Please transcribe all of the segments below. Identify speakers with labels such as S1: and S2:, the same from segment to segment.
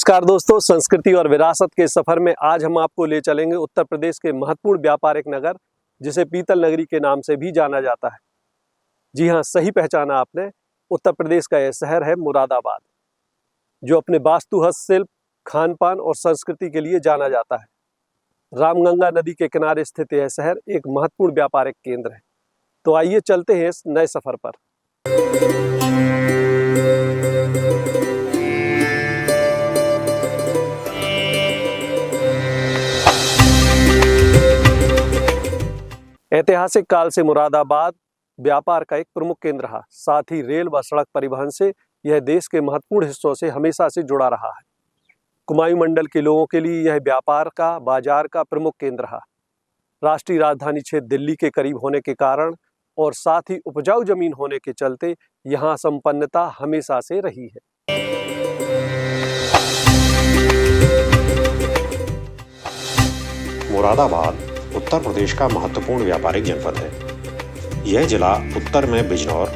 S1: नमस्कार दोस्तों, संस्कृति और विरासत के सफर में आज हम आपको ले चलेंगे उत्तर प्रदेश के महत्वपूर्ण व्यापारिक नगर, जिसे पीतल नगरी के नाम से भी जाना जाता है। जी हाँ, सही पहचाना आपने। उत्तर प्रदेश का यह शहर है मुरादाबाद, जो अपने वास्तु हस्तशिल्प, खान पान और संस्कृति के लिए जाना जाता है। रामगंगा नदी के किनारे स्थित यह शहर एक महत्वपूर्ण व्यापारिक केंद्र है। तो आइए चलते हैं इस नए सफर पर। ऐतिहासिक काल से मुरादाबाद व्यापार का एक प्रमुख केंद्र रहा। साथ ही रेल व सड़क परिवहन से यह देश के महत्वपूर्ण हिस्सों से हमेशा से जुड़ा रहा है। कुमाऊं मंडल के लोगों के लिए यह व्यापार का बाजार का प्रमुख केंद्र रहा। राष्ट्रीय राजधानी क्षेत्र दिल्ली के करीब होने के कारण और साथ ही उपजाऊ जमीन होने के चलते यहाँ संपन्नता हमेशा से रही है।
S2: मुरादाबाद उत्तर प्रदेश का महत्वपूर्ण व्यापारिक जनपद है। यह जिला उत्तर में बिजनौर,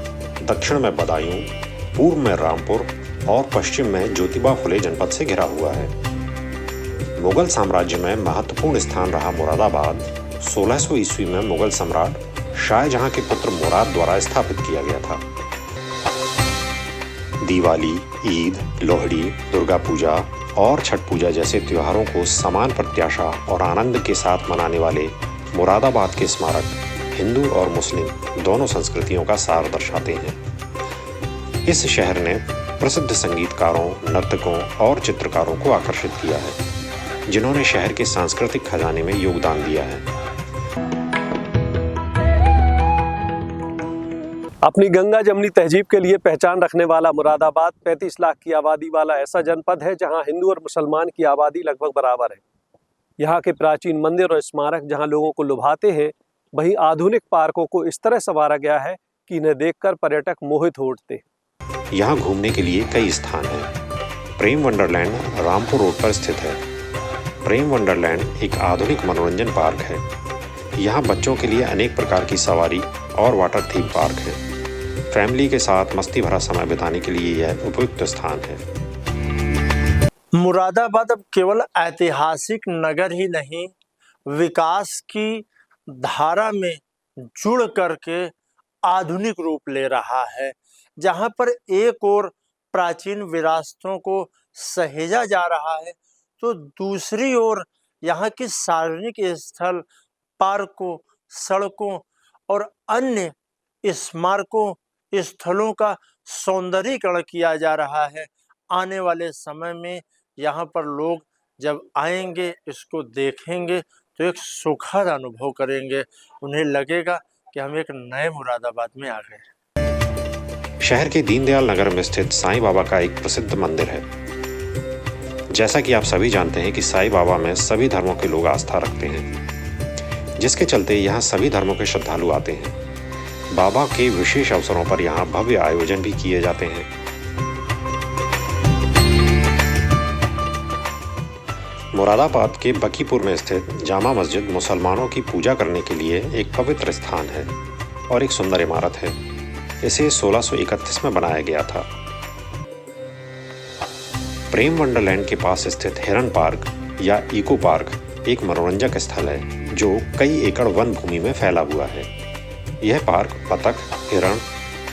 S2: दक्षिण में बदायूं, पूर्व में रामपुर और पश्चिम में ज्योतिबा फुले जनपद से घिरा हुआ है। मुगल साम्राज्य में महत्वपूर्ण स्थान रहा मुरादाबाद 1600 ईस्वी में मुगल सम्राट शाहजहां के पुत्र मुराद द्वारा स्थापित किया गया था। दिवाली, ईद, लोहड़ी, दुर्गा पूजा और छठ पूजा जैसे त्योहारों को समान प्रत्याशा और आनंद के साथ मनाने वाले मुरादाबाद के स्मारक हिंदू और मुस्लिम दोनों संस्कृतियों का सार दर्शाते हैं। इस शहर ने प्रसिद्ध संगीतकारों, नर्तकों और चित्रकारों को आकर्षित किया है, जिन्होंने शहर के सांस्कृतिक खजाने में योगदान दिया है।
S1: अपनी गंगा जमनी तहजीब के लिए पहचान रखने वाला मुरादाबाद 35 लाख की आबादी वाला ऐसा जनपद है जहां हिंदू और मुसलमान की आबादी लगभग बराबर है। यहाँ के प्राचीन मंदिर और स्मारक जहां लोगों को लुभाते हैं, वहीं आधुनिक पार्कों को इस तरह संवारा गया है कि इन्हें देखकर पर्यटक मोहित हो उठते हैं।
S2: यहाँ घूमने के लिए कई स्थान हैं। प्रेम वंडरलैंड रामपुर रोड पर स्थित है। प्रेम वंडरलैंड एक आधुनिक मनोरंजन पार्क है। यहाँ बच्चों के लिए अनेक प्रकार की सवारी और वाटर थीम पार्क है। फैमिली के साथ मस्ती भरा समय बिताने के लिए यह उपयुक्त स्थान है।
S3: मुरादाबाद अब केवल ऐतिहासिक नगर ही नहीं, विकास की धारा में जुड़ करके आधुनिक रूप ले रहा है। जहां पर एक और प्राचीन विरासतों को सहेजा जा रहा है, तो दूसरी ओर यहाँ की सार्वजनिक स्थल, पार्कों, सड़कों और अन्य स्मारकों, स्थलों का सौंदर्यीकरण किया जा रहा है। आने वाले समय में यहाँ पर लोग जब आएंगे, इसको देखेंगे, तो एक सुखद अनुभव करेंगे। उन्हें लगेगा कि हम एक नए मुरादाबाद में आ गए।
S2: शहर के दीनदयाल नगर में स्थित साईं बाबा का एक प्रसिद्ध मंदिर है। जैसा कि आप सभी जानते हैं कि साईं बाबा में सभी धर्मों के लोग आस्था रखते हैं, जिसके चलते यहाँ सभी धर्मों के श्रद्धालु आते हैं। बाबा के विशेष अवसरों पर यहाँ भव्य आयोजन भी किए जाते हैं। मुरादाबाद के बकीपुर में स्थित जामा मस्जिद मुसलमानों की पूजा करने के लिए एक पवित्र स्थान है और एक सुंदर इमारत है। इसे 1631 में बनाया गया था। प्रेम वंडरलैंड के पास स्थित हिरन पार्क या इको पार्क एक मनोरंजक स्थल है, जो कई एकड़ वन भूमि में फैला हुआ है। यह पार्क बतख, हिरण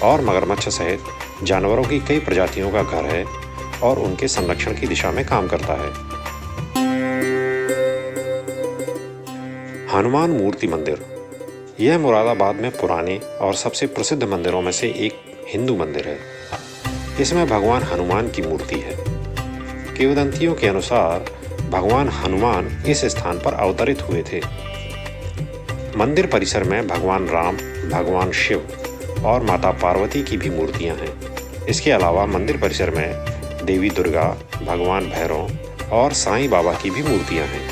S2: और मगरमच्छ सहित जानवरों की कई प्रजातियों का घर है और उनके संरक्षण की दिशा में काम करता है। हनुमान मूर्ति मंदिर, यह मुरादाबाद में पुराने और सबसे प्रसिद्ध मंदिरों में से एक हिंदू मंदिर है। इसमें भगवान हनुमान की मूर्ति है। किंवदंतियों के अनुसार भगवान हनुमान इस स्थान पर अवतरित हुए थे। मंदिर परिसर में भगवान राम, भगवान शिव और माता पार्वती की भी मूर्तियां हैं। इसके अलावा मंदिर परिसर में देवी दुर्गा, भगवान भैरव और साईं बाबा की भी मूर्तियां हैं।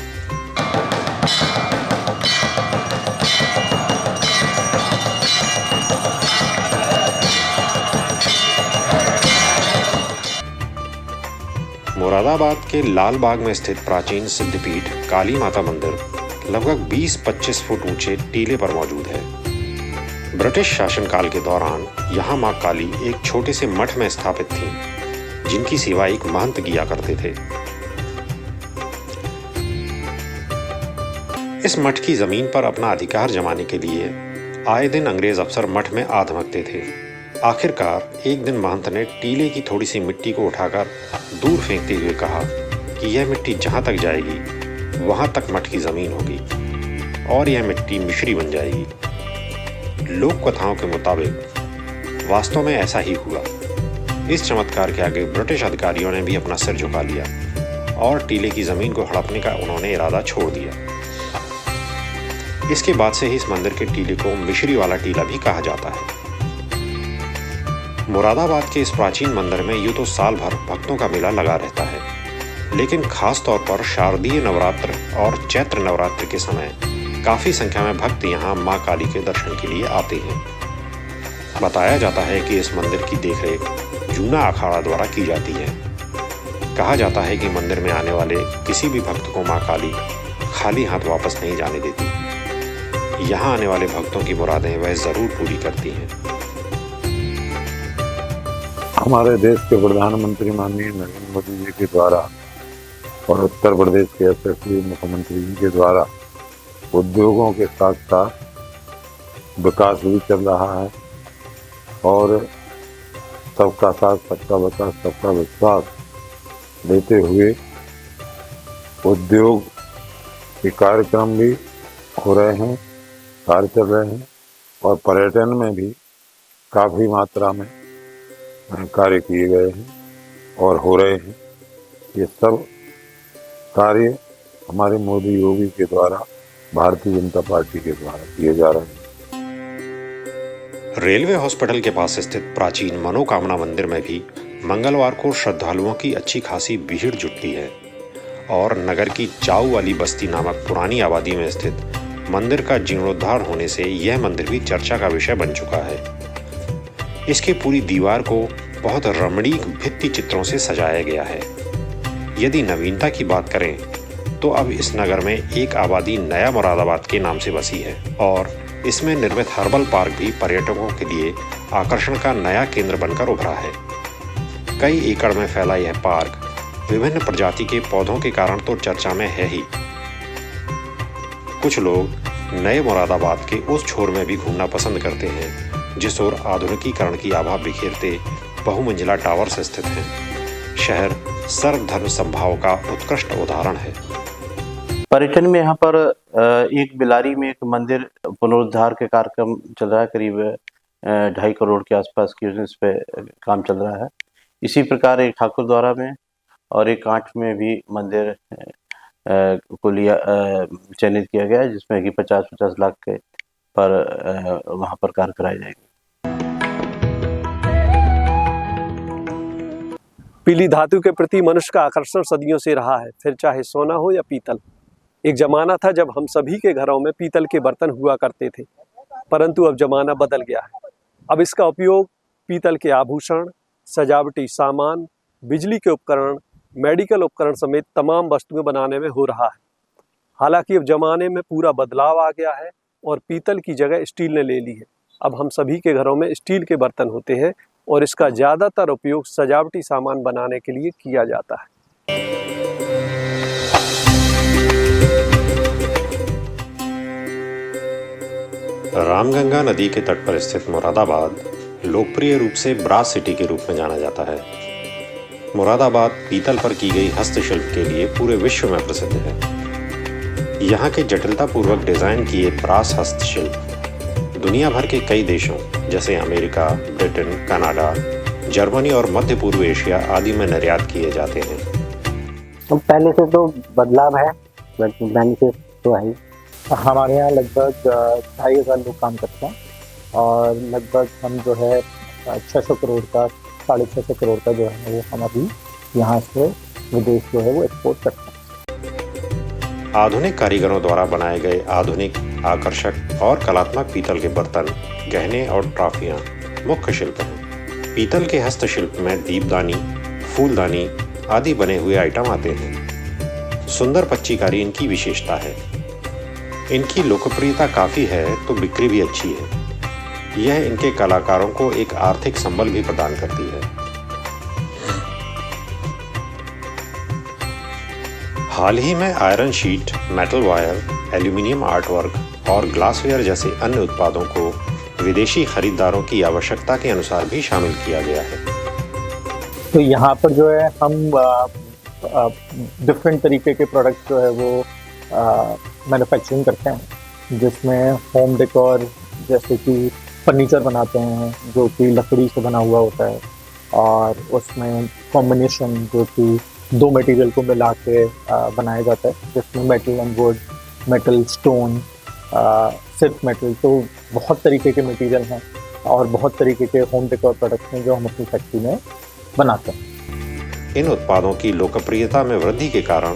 S2: मुरादाबाद के लाल बाग में स्थित प्राचीन सिद्धपीठ काली माता मंदिर लगभग 20-25 फुट ऊंचे टीले पर मौजूद है। ब्रिटिश शासनकाल के दौरान यहाँ मां काली एक छोटे से मठ में स्थापित थीं, जिनकी सेवा एक महंत किया करते थे। इस मठ की जमीन पर अपना अधिकार जमाने के लिए आए दिन अंग्रेज अफसर मठ में आ धमकते थे। आखिरकार एक दिन महंत ने टीले की थोड़ी सी मिट्टी को उठाकर दूर फेंकते हुए कहा कि यह मिट्टी जहां तक जाएगी वहां तक मठ की जमीन होगी और यह मिट्टी मिश्री बन जाएगी। लोक कथाओं के मुताबिक वास्तव में ऐसा ही हुआ। इस चमत्कार के आगे ब्रिटिश अधिकारियों ने भी अपना सिर झुका लिया और टीले की जमीन को हड़पने का उन्होंने इरादा छोड़ दिया। इसके बाद से ही इस मंदिर के टीले को मिश्री वाला टीला भी कहा जाता है। मुरादाबाद के इस प्राचीन मंदिर में यूं तो साल भर भक्तों का मेला लगा रहता है, लेकिन खास तौर पर शारदीय नवरात्र और चैत्र नवरात्र के समय काफी संख्या में भक्त यहाँ मां काली के दर्शन के लिए आते हैं। बताया जाता है कि इस मंदिर की देखरेख जूना अखाड़ा द्वारा की जाती है। कहा जाता है कि मंदिर में आने वाले किसी भी भक्त को मां काली खाली हाथ वापस नहीं जाने देती। यहाँ आने वाले भक्तों की मुरादें वह जरूर पूरी करती हैं।
S4: हमारे देश के प्रधानमंत्री माननीय नरेंद्र मोदी जी के द्वारा और उत्तर प्रदेश के यशस्वी मुख्यमंत्री जी के द्वारा उद्योगों के साथ साथ विकास भी चल रहा है और सबका साथ सबका विकास सबका विश्वास देते हुए उद्योग के कार्यक्रम भी हो रहे हैं, कार्य चल रहे हैं और पर्यटन में भी काफ़ी मात्रा में कार्य किए गए हैं और हो रहे हैं। ये सब कार्य हमारे मोदी योगी के द्वारा भारतीय जनता पार्टी के द्वारा किए जा रहे हैं।
S2: रेलवे हॉस्पिटल के पास स्थित प्राचीन मनोकामना मंदिर में भी मंगलवार को श्रद्धालुओं की अच्छी खासी भीड़ जुटती है और नगर की चाऊ वाली बस्ती नामक पुरानी आबादी में स्थित मंदिर का जीर्णोद्धार होने से यह मंदिर भी चर्चा का विषय बन चुका है। इसके पूरी दीवार को बहुत रमणीक भित्ति चित्रों से सजाया गया है। यदि नवीनता की बात करें तो अब इस नगर में एक आबादी नया मुरादाबाद के नाम से बसी है और इसमें निर्मित हर्बल पार्क भी पर्यटकों के लिए आकर्षण का नया केंद्र बनकर उभरा है। कई एकड़ में फैला यह पार्क विभिन्न प्रजाति के पौधों के कारण तो चर्चा में है ही। कुछ लोग नए मुरादाबाद के उस छोर में भी घूमना पसंद करते हैं जिस ओर आधुनिकीकरण की आभा बिखेरते बहुमंजिला टावर्स स्थित हैं। शहर सर्वधर्म संभाव का उत्कृष्ट उदाहरण है।
S5: पर्यटन में यहाँ पर एक बिलारी में एक मंदिर पुनरुद्धार के कार्यक्रम चल रहा है। करीब 2.5 करोड़ के आसपास की इस पे काम चल रहा है। इसी प्रकार एक ठाकुरद्वारा में और एक आठ में भी मंदिर को लिया चयनित किया गया है, जिसमें कि 50-50 लाख के पर वहाँ पर कार्य कराए जाएंगे।
S1: पीली धातु के प्रति मनुष्य का आकर्षण सदियों से रहा है, फिर चाहे सोना हो या पीतल। एक जमाना था जब हम सभी के घरों में पीतल के बर्तन हुआ करते थे, परंतु अब जमाना बदल गया है। अब इसका उपयोग पीतल के आभूषण, सजावटी सामान, बिजली के उपकरण, मेडिकल उपकरण समेत तमाम वस्तुएं बनाने में हो रहा है। हालांकि अब जमाने में पूरा बदलाव आ गया है और पीतल की जगह स्टील ने ले ली है। अब हम सभी के घरों में स्टील के बर्तन होते हैं और इसका ज़्यादातर उपयोग सजावटी सामान बनाने के लिए किया जाता है।
S2: रामगंगा नदी के तट पर स्थित मुरादाबाद लोकप्रिय रूप से ब्रास सिटी के रूप में जाना जाता है। मुरादाबाद पीतल पर की गई हस्तशिल्प के लिए पूरे विश्व में प्रसिद्ध है। यहाँ के जटिलतापूर्वक डिजाइन किए ब्रास हस्तशिल्प दुनिया भर के कई देशों जैसे अमेरिका, ब्रिटेन, कनाडा, जर्मनी और मध्य पूर्व एशिया आदि में निर्यात किए जाते हैं।
S6: तो पहले से तो बदलाव है, बेनिफिट तो है।
S7: हमारे यहाँ लगभग 2,500 लोग काम करते हैं और लगभग हम जो है 600 करोड़ का 650 करोड़ का जो है वो हम अभी यहाँ से विदेश जो है वो एक्सपोर्ट करते हैं।
S2: आधुनिक कारीगरों द्वारा बनाए गए आधुनिक, आकर्षक और कलात्मक पीतल के बर्तन, गहने और ट्रॉफियाँ मुख्य शिल्प हैं। पीतल के हस्तशिल्प में दीपदानी, फूलदानी आदि बने हुए आइटम आते हैं। सुंदर पच्चीकारी इनकी विशेषता है। इनकी लोकप्रियता काफ़ी है तो बिक्री भी अच्छी है। यह इनके कलाकारों को एक आर्थिक संबल भी प्रदान करती है। हाल ही में iron sheet, metal wire, aluminium artwork और ग्लासवेयर जैसे अन्य उत्पादों को विदेशी खरीदारों की आवश्यकता के अनुसार भी शामिल किया गया है।
S7: तो यहाँ पर जो है हम डिफरेंट तरीके के प्रोडक्ट जो है वो मैन्युफैक्चरिंग करते हैं, जिसमें होम डेकोर जैसे कि फर्नीचर बनाते हैं जो कि लकड़ी से बना हुआ होता है, और उसमें कॉम्बिनेशन जो कि दो मटेरियल को मिला के बनाया जाता है, जिसमें metal and would, metal stone, सिर्फ मेटल, तो बहुत तरीके के मटेरियल हैं और बहुत तरीके के होम डेकोर प्रोडक्ट्स हैं जो हम अपनी फैक्ट्री में बनाते हैं।
S2: इन उत्पादों की लोकप्रियता में वृद्धि के कारण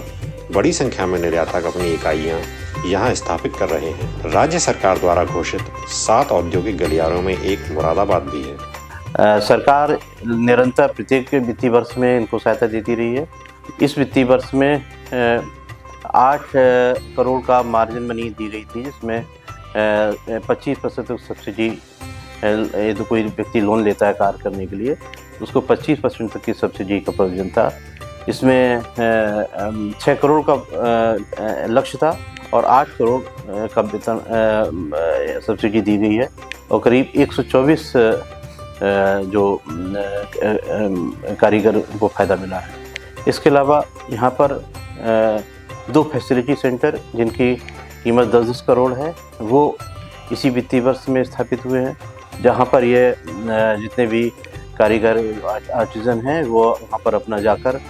S2: बड़ी संख्या में निर्यातक अपनी इकाइयां यहां स्थापित कर रहे हैं। राज्य सरकार द्वारा घोषित 7 औद्योगिक गलियारों में एक मुरादाबाद भी है।
S5: सरकार निरंतर प्रत्येक वित्तीय वर्ष में इनको सहायता देती रही है। इस वित्तीय वर्ष में 8 करोड़ का मार्जिन मनी दी गई थी, जिसमें 25% सब्सिडी, यदि कोई व्यक्ति लोन लेता है कार्य करने के लिए उसको 25% तक की सब्सिडी का प्रोविजन था। इसमें 6 करोड़ का लक्ष्य था और 8 करोड़ का वेतन सब्सिडी दी गई है और करीब 124 जो कारीगर को फ़ायदा मिला है। इसके अलावा यहाँ पर 2 फैसिलिटी सेंटर जिनकी कीमत 10-10 करोड़ है वो इसी वित्तीय वर्ष में स्थापित हुए हैं, जहाँ पर ये जितने भी कारीगर आर्टिजन हैं वो वहाँ पर अपना जाकर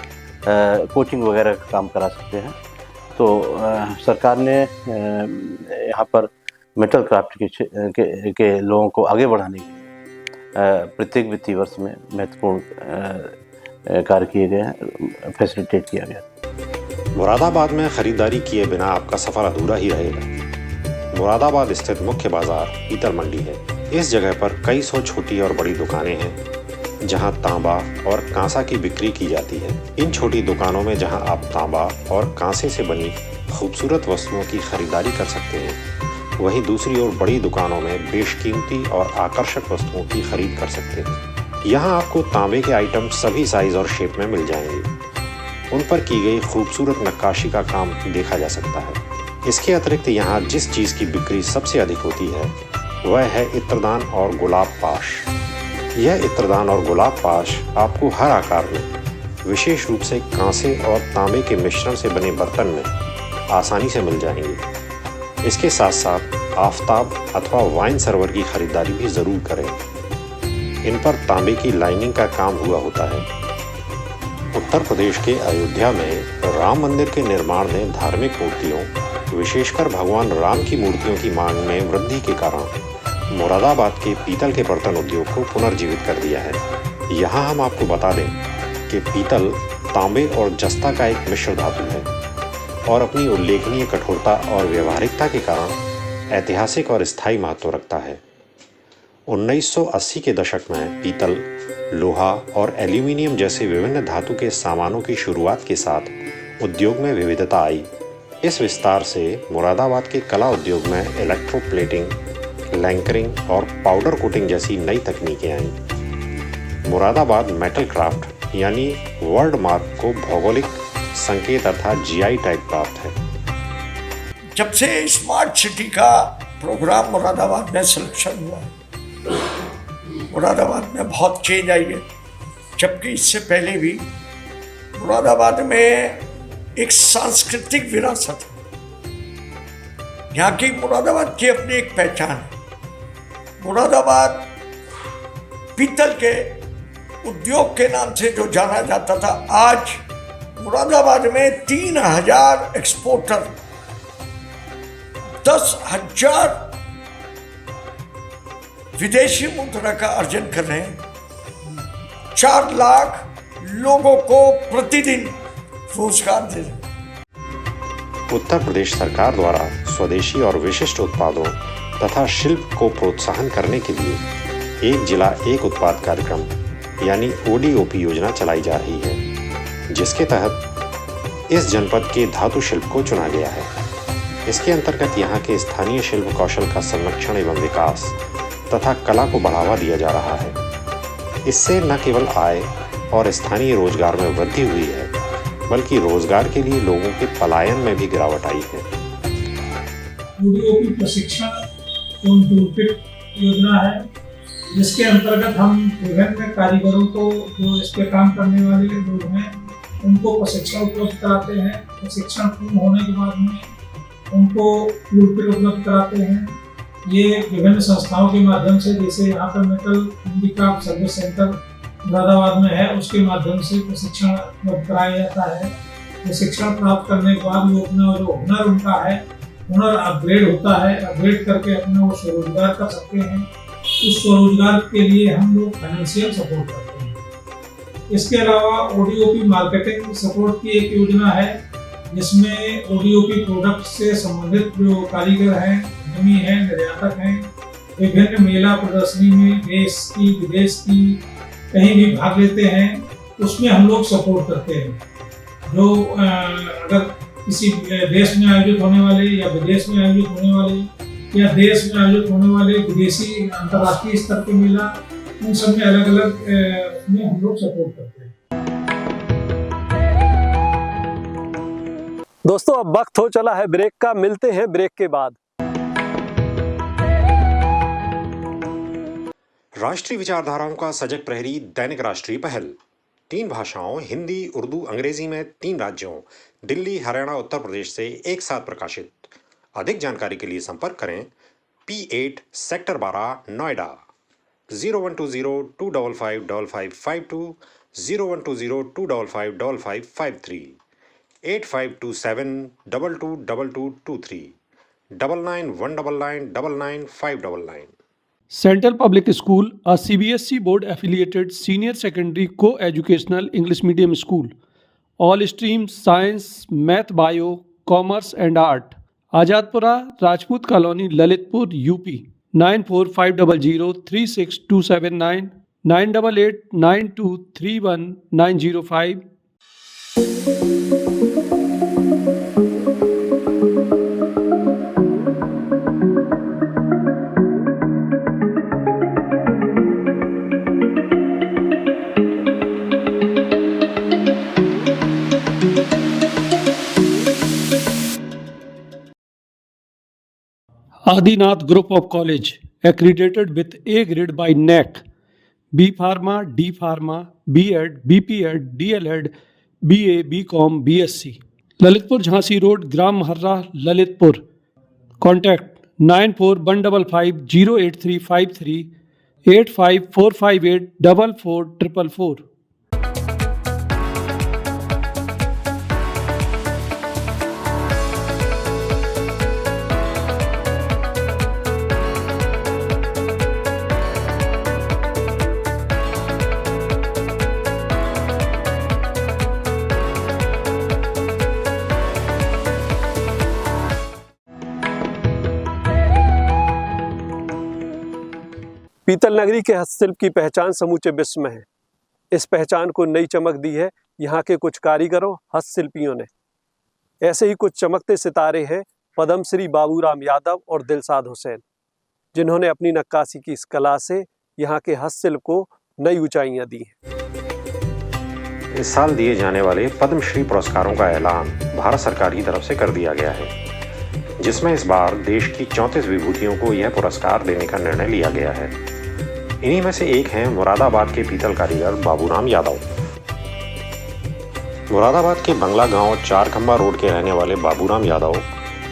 S5: कोचिंग वगैरह का काम करा सकते हैं। तो सरकार ने यहाँ पर मेटल क्राफ्ट के लोगों को आगे बढ़ाने के लिए प्रत्येक वित्तीय वर्ष में महत्वपूर्ण कार्य किए गए हैं, फैसिलिटेट किया गया।
S2: मुरादाबाद में खरीदारी किए बिना आपका सफ़र अधूरा ही रहेगा। मुरादाबाद स्थित मुख्य बाजार पीतल मंडी है। इस जगह पर कई सौ छोटी और बड़ी दुकानें हैं जहां तांबा और कांसा की बिक्री की जाती है। इन छोटी दुकानों में जहां आप तांबा और कांसे से बनी खूबसूरत वस्तुओं की खरीदारी कर सकते हैं, वहीं दूसरी ओर बड़ी दुकानों में बेशकीमती और आकर्षक वस्तुओं की खरीद कर सकते हैं। यहां आपको तांबे के आइटम सभी साइज और शेप में मिल जाएंगे। उन पर की गई खूबसूरत नक्काशी का काम देखा जा सकता है। इसके अतिरिक्त यहाँ जिस चीज़ की बिक्री सबसे अधिक होती है वह है इत्रदान और गुलाब पाश। यह इत्रदान और गुलाब पाश आपको हर आकार में, विशेष रूप से कांसे और तांबे के मिश्रण से बने बर्तन में आसानी से मिल जाएंगे। इसके साथ साथ आफताब अथवा वाइन सर्वर की खरीदारी भी ज़रूर करें। इन पर तांबे की लाइनिंग का काम हुआ होता है। उत्तर प्रदेश के अयोध्या में राम मंदिर के निर्माण ने धार्मिक मूर्तियों, विशेषकर भगवान राम की मूर्तियों की मांग में वृद्धि के कारण मुरादाबाद के पीतल के बर्तन उद्योग को पुनर्जीवित कर दिया है। यहाँ हम आपको बता दें कि पीतल तांबे और जस्ता का एक मिश्र धातु है और अपनी उल्लेखनीय कठोरता और व्यवहारिकता के कारण ऐतिहासिक और स्थायी महत्व रखता है। 1980 के दशक में पीतल, लोहा और एल्यूमिनियम जैसे विभिन्न धातु के सामानों की शुरुआत के साथ उद्योग में विविधता आई। इस विस्तार से मुरादाबाद के कला उद्योग में इलेक्ट्रोप्लेटिंग, लैंकरिंग और पाउडर कोटिंग जैसी नई तकनीकें आईं। मुरादाबाद मेटल क्राफ्ट यानी वर्ल्ड मार्क को भौगोलिक संकेत अर्थात जीआई टैग प्राप्त है।
S8: जब से स्मार्ट सिटी का प्रोग्राम मुरादाबाद में सिलेक्शन हुआ, मुरादाबाद में बहुत चेंज आई है। जबकि इससे पहले भी मुरादाबाद में एक सांस्कृतिक विरासत है। यहाँ की मुरादाबाद की अपनी एक पहचान है। मुरादाबाद पीतल के उद्योग के नाम से जो जाना जाता था, आज मुरादाबाद में 3000 एक्सपोर्टर, 10,000 विदेशी मुद्रा का अर्जन कर रहे हैं, 4 लाख लोगों को प्रतिदिन रोजगार दे रहे हैं।
S2: उत्तर प्रदेश सरकार द्वारा स्वदेशी और विशिष्ट उत्पादों तथा शिल्प को प्रोत्साहन करने के लिए एक जिला एक उत्पाद कार्यक्रम यानी ODOP योजना चलाई जा रही है, जिसके तहत इस जनपद के धातु शिल्प को चुना गया है। इसके अंतर्गत यहाँ के स्थानीय शिल्प कौशल का संरक्षण एवं विकास तथा कला को बढ़ावा दिया जा रहा है। इससे न केवल आय और स्थानीय रोजगार में वृद्धि हुई है, बल्कि रोजगार के लिए लोगों के पलायन में भी गिरावट आई है।
S9: यूडीओपी प्रशिक्षण एवं टूलकिट योजना है, जिसके अंतर्गत हम विभिन्न कारीगरों को, जो इस पे काम करने वाले लोग हैं, उनको प्रशिक्षण उपलब्ध कराते हैं। प्रशिक्षण पूर्ण होने के बाद में उनको टूलकिट उपलब्ध कराते हैं। ये विभिन्न संस्थाओं के माध्यम से, जैसे यहाँ पर metal handicraft service centre Moradabad में है, उसके माध्यम से प्रशिक्षण उपलब्ध कराया जाता है। प्रशिक्षण प्राप्त करने के बाद वो अपना जो हुनर उनका है, हुनर अपग्रेड होता है। अपग्रेड करके अपना वो स्वरोजगार कर सकते हैं। उस स्वरोजगार के लिए हम लोग फाइनेंशियल सपोर्ट करते हैं। इसके अलावा ओडीओपी मार्केटिंग सपोर्ट की एक योजना है, जिसमें ओडीओपी प्रोडक्ट से संबंधित जो कारीगर हैं, उद्यमी हैं, निर्यातक हैं, विभिन्न मेला प्रदर्शनी में देश की विदेश की कहीं भी भाग लेते हैं, उसमें हम लोग सपोर्ट करते हैं। जो अगर किसी देश में आयोजित होने वाले या विदेश में आयोजित होने वाले या देश में आयोजित होने वाले विदेशी अंतर्राष्ट्रीय स्तर के मेला, उन सब में अलग अलग में हम लोग सपोर्ट करते हैं।
S1: दोस्तों, अब वक्त हो चला है ब्रेक का। मिलते हैं ब्रेक के बाद।
S2: राष्ट्रीय विचारधाराओं का सजग प्रहरी दैनिक राष्ट्रीय पहल 3 भाषाओं हिंदी, उर्दू, अंग्रेजी में 3 राज्यों दिल्ली, हरियाणा, उत्तर प्रदेश से एक साथ प्रकाशित। अधिक जानकारी के लिए संपर्क करें P8 sector 12 Noida 0120-255-5552, 0120-255-5553, 8527-222223, 9919999599।
S10: Central Public School, a CBSE board affiliated senior secondary co-educational English medium school. All streams science, math, bio, commerce and art. Azadpura, Rajput colony, Lalitpur, UP. 9450036279, 9889231905। Adinath Group of College, accredited with A grade by NAC, B Pharma, D Pharma, B.Ed, B.Ped, D.Led, B.A, B.Com, B.Sc. Lalitpur Jhansi road, ग्राम Maharra, Lalitpur. Contact 9415508353, 8545844444।
S1: पीतल नगरी के हस्तशिल्प की पहचान समूचे विश्व में है। इस पहचान को नई चमक दी है यहाँ के कुछ कारीगरों, हस्तशिल्पियों ने। ऐसे ही कुछ चमकते सितारे हैं पद्मश्री बाबूराम यादव और दिलशाद हुसैन, जिन्होंने अपनी नक्काशी की इस कला से यहाँ के हस्तशिल्प को नई ऊंचाइयां दी हैं।
S2: इस साल दिए जाने वाले पद्मश्री पुरस्कारों का ऐलान भारत सरकार की तरफ से कर दिया गया है, जिसमें इस बार देश की 34 विभूतियों को यह पुरस्कार देने का निर्णय लिया गया है। इन्हीं में से एक हैं मुरादाबाद के पीतल कारीगर बाबूराम यादव। मुरादाबाद के बंगला गांव 4 खंबा रोड के रहने वाले बाबूराम यादव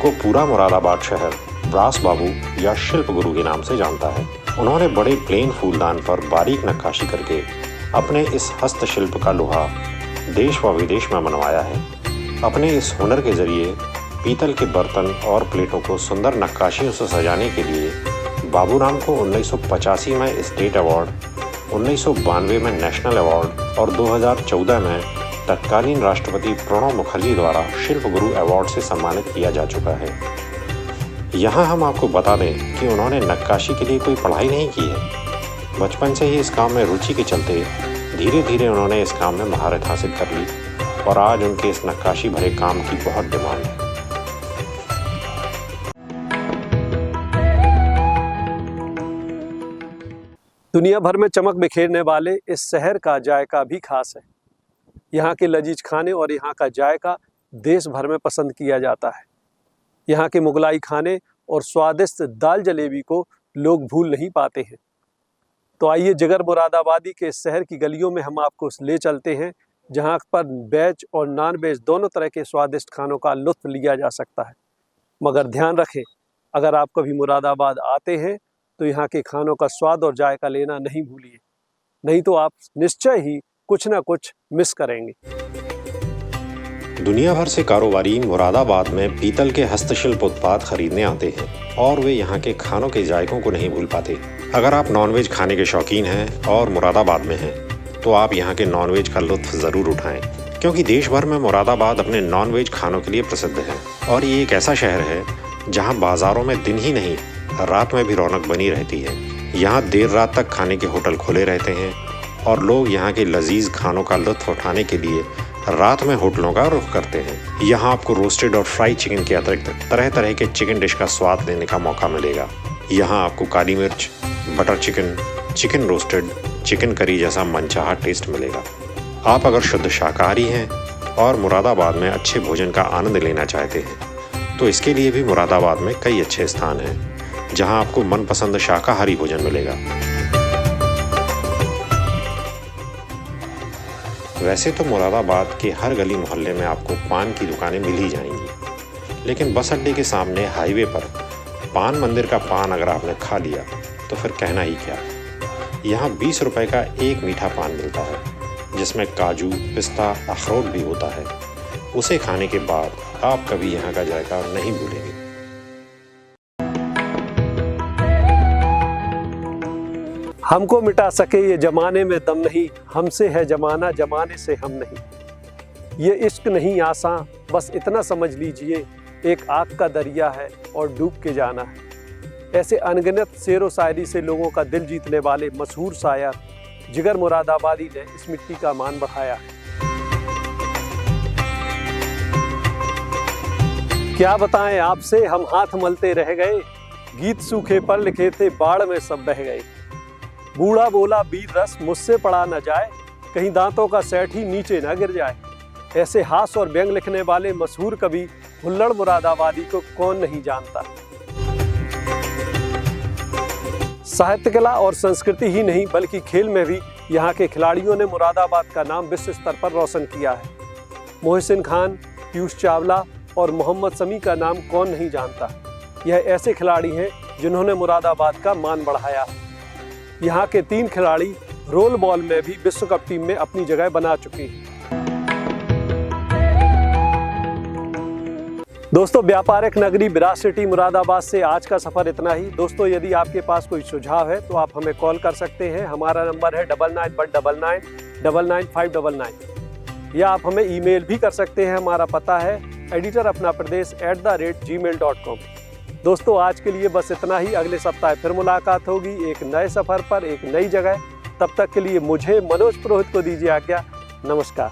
S2: को पूरा मुरादाबाद शहर ब्रास बाबू या शिल्प गुरु के नाम से जानता है। उन्होंने बड़े प्लेन फूलदान पर बारीक नक्काशी करके अपने इस हस्तशिल्प का लोहा देश व विदेश में मनवाया है। अपने इस हुनर के जरिए पीतल के बर्तन और प्लेटों को सुंदर नक्काशियों से सजाने के लिए बाबूराम को 1985 में स्टेट अवार्ड, 1992 में नेशनल अवार्ड और 2014 में तत्कालीन राष्ट्रपति प्रणब मुखर्जी द्वारा शिल्प गुरु अवार्ड से सम्मानित किया जा चुका है। यहाँ हम आपको बता दें कि उन्होंने नक्काशी के लिए कोई पढ़ाई नहीं की है। बचपन से ही इस काम में रुचि के चलते धीरे धीरे उन्होंने इस काम में महारत हासिल कर ली और आज उनके इस नक्काशी भरे काम की बहुत डिमांड है।
S1: दुनिया भर में चमक बिखेरने वाले इस शहर का जायका भी खास है। यहाँ के लजीज खाने और यहाँ का जायका देश भर में पसंद किया जाता है। यहाँ के मुगलाई खाने और स्वादिष्ट दाल जलेबी को लोग भूल नहीं पाते हैं। तो आइए जिगर मुरादाबादी के इस शहर की गलियों में हम आपको ले चलते हैं, जहाँ पर वेज और नॉन वेज दोनों तरह के स्वादिष्ट खानों का लुत्फ लिया जा सकता है। मगर ध्यान रखें, अगर आप कभी मुरादाबाद आते हैं तो यहाँ के खानों का स्वाद और जायका लेना नहीं भूलिए, नहीं तो आप निश्चय ही कुछ ना कुछ मिस करेंगे।
S2: दुनिया भर से कारोबारी मुरादाबाद में पीतल के हस्तशिल्प उत्पाद खरीदने आते हैं और वे यहाँ के खानों के जायकों को नहीं भूल पाते। अगर आप नॉनवेज खाने के शौकीन हैं और मुरादाबाद में हैं, तो आप यहाँ के नॉनवेज का लुत्फ ज़रूर उठाएं, क्योंकि देश भर में मुरादाबाद अपने नॉनवेज खानों के लिए प्रसिद्ध है। और ये एक ऐसा शहर है जहाँ बाज़ारों में दिन ही नहीं रात में भी रौनक बनी रहती है। यहाँ देर रात तक खाने के होटल खुले रहते हैं और लोग यहाँ के लजीज खानों का लुत्फ उठाने के लिए रात में होटलों का रुख करते हैं। यहाँ आपको रोस्टेड और फ्राई चिकन के अतिरिक्त तरह तरह के चिकन डिश का स्वाद लेने का मौका मिलेगा। यहाँ आपको काली मिर्च, butter chicken, chicken roasted, chicken curry जैसा मनचाहा टेस्ट मिलेगा। आप अगर शुद्ध शाकाहारी हैं और मुरादाबाद में अच्छे भोजन का आनंद लेना चाहते हैं, तो इसके लिए भी मुरादाबाद में कई अच्छे स्थान हैं जहाँ आपको मनपसंद शाकाहारी भोजन मिलेगा। वैसे तो मुरादाबाद के हर गली मोहल्ले में आपको पान की दुकानें मिल ही जाएंगी, लेकिन बस अड्डे के सामने हाईवे पर पान मंदिर का पान अगर आपने खा लिया तो फिर कहना ही क्या। यहाँ 20 रुपए का एक मीठा पान मिलता है, जिसमें काजू, पिस्ता, अखरोट भी होता है। उसे खाने के बाद आप कभी यहाँ का जायका नहीं भूलेंगे।
S1: हमको मिटा सके ये जमाने में दम नहीं, हमसे है जमाना जमाने से हम नहीं। ये इश्क नहीं आसान, बस इतना समझ लीजिए, एक आग का दरिया है और डूब के जाना है। ऐसे अनगिनत शेर व शायरी से लोगों का दिल जीतने वाले मशहूर शायर जिगर मुरादाबादी ने इस मिट्टी का मान बढ़ाया है। क्या बताएं आपसे, हम हाथ मलते रह गए, गीत सूखे पर लिखे थे, बाढ़ में सब बह गए। बूढ़ा बोला वीर रस मुझसे पढ़ा न जाए, कहीं दांतों का सेट ही नीचे न गिर जाए। ऐसे हास्य और व्यंग लिखने वाले मशहूर कवि हुल्लड़ मुरादाबादी को कौन नहीं जानता। साहित्य कला और संस्कृति ही नहीं बल्कि खेल में भी यहाँ के खिलाड़ियों ने मुरादाबाद का नाम विश्व स्तर पर रोशन किया है। मोहसिन खान, पीयूष चावला और मोहम्मद शमी का नाम कौन नहीं जानता। यह ऐसे खिलाड़ी हैं जिन्होंने मुरादाबाद का मान बढ़ाया। यहाँ के 3 खिलाड़ी रोल बॉल में भी विश्व कप टीम में अपनी जगह बना चुके हैं। दोस्तों, व्यापारिक नगरी विराट सिटी मुरादाबाद से आज का सफर इतना ही। दोस्तों, यदि आपके पास कोई सुझाव है तो आप हमें कॉल कर सकते हैं। हमारा नंबर है 9999999599, या आप हमें ईमेल भी कर सकते हैं। हमारा पता है editorapnapradesh@gmail.com। दोस्तों, आज के लिए बस इतना ही। अगले सप्ताह फिर मुलाकात होगी एक नए सफर पर, एक नई जगह। तब तक के लिए मुझे मनोज पुरोहित को दीजिए आज्ञा। नमस्कार।